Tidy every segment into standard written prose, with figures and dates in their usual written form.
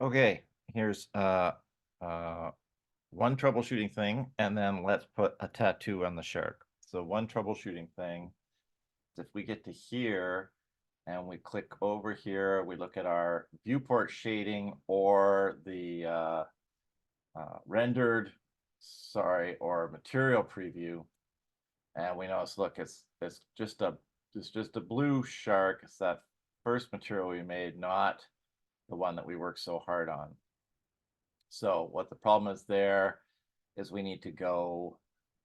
Okay, here's one troubleshooting thing, and then let's put a tattoo on the shark. So one troubleshooting thing is if we get to here and we click over here, we look at our viewport shading or the rendered, or material preview, and we notice, look, it's just a blue shark. It's that first material we made, not the one that we worked so hard on. So what the problem is there is we need to go,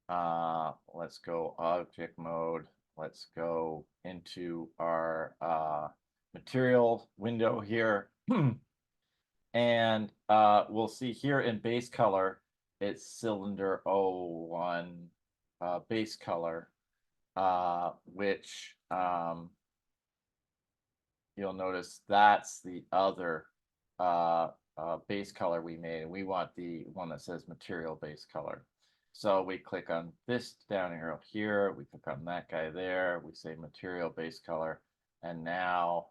let's go object mode. Let's go into our material window here. And we'll see here in base color, it's cylinder 01 base color, which you'll notice that's the other base color we made, and we want the one that says material base color. So we click on this down arrow here, we click on that guy there, we say material base color, and now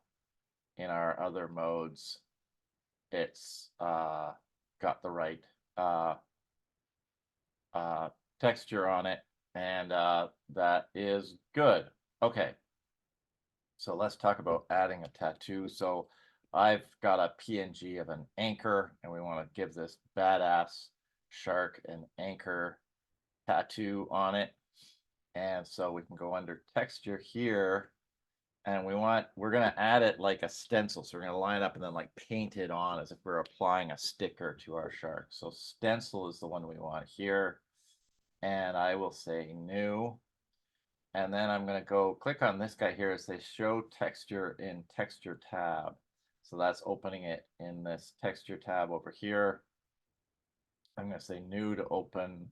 in our other modes, it's got the right texture on it, and that is good. Okay, so let's talk about adding a tattoo. So I've got a PNG of an anchor, and we want to give this badass shark an anchor tattoo on it. And so we can go under texture here, and we're going to add it like a stencil. So we're going to line up and then like paint it on as if we're applying a sticker to our shark. So stencil is the one we want here. And I will say new. And then I'm going to go click on this guy here as they show texture in texture tab. So that's opening it in this texture tab over here. I'm going to say new to open.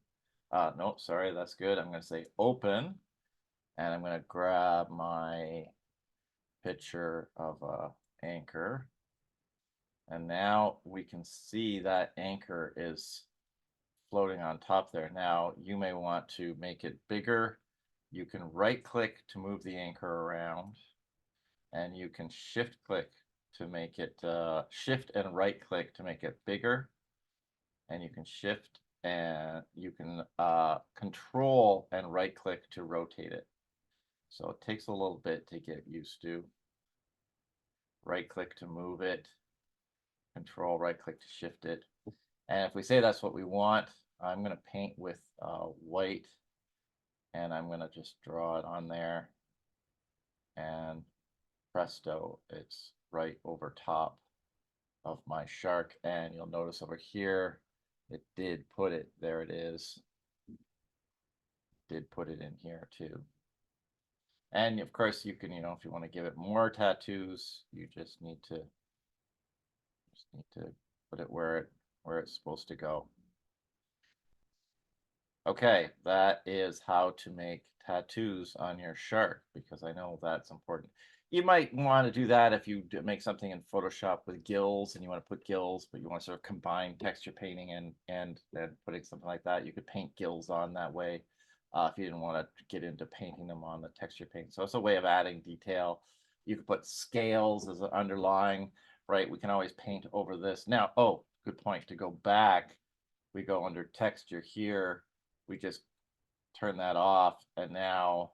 No, sorry, that's good. I'm going to say open, and I'm going to grab my picture of a anchor. And now we can see that anchor is floating on top there. Now you may want to make it bigger. You can right click to move the anchor around, and you can shift click to make it shift and right click to make it bigger, and you can shift and you can control and right click to rotate it. So it takes a little bit to get used to. Right click to move it, control right click to shift it. And if we say that's what we want, I'm going to paint with white, and I'm going to just draw it on there, and presto, it's right over top of my shark. And you'll notice over here, it did put it, there it is, did put it in here too. And of course you can, if you want to give it more tattoos, you just need to put it where it's supposed to go. Okay, that is how to make tattoos on your shark, because I know that's important. You might want to do that if you make something in Photoshop with gills and you want to put gills, but you want to sort of combine texture painting and putting something like that. You could paint gills on that way if you didn't want to get into painting them on the texture paint. So it's a way of adding detail. You could put scales as an underlying, right? We can always paint over this. Now, oh, good point. To go back, we go under texture here. We just turn that off, and now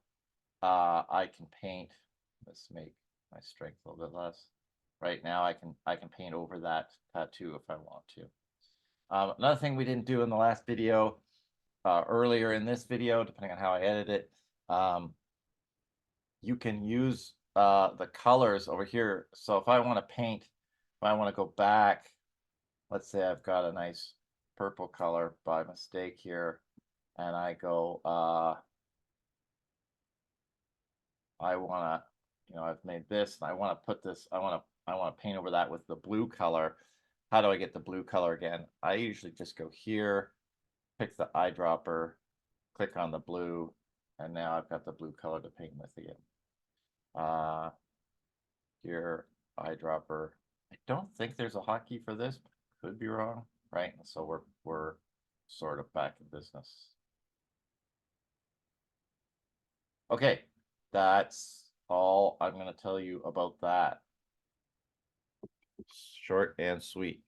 I can paint. Let's make my strength a little bit less. Right now I can paint over that tattoo if I want to. Another thing we didn't do in the last video, earlier in this video, depending on how I edit it, you can use the colors over here. So if I want to paint, if I want to go back, let's say I've got a nice purple color by mistake here, and I go, I want to, I've made this, and I want to put this, I want to paint over that with the blue color. How do I get the blue color again? I usually just go here, pick the eyedropper, click on the blue, and now I've got the blue color to paint with again. Here, eyedropper. I don't think there's a hotkey for this, but could be wrong, right? So we're sort of back in business. Okay, that's all I'm going to tell you about that. Short and sweet.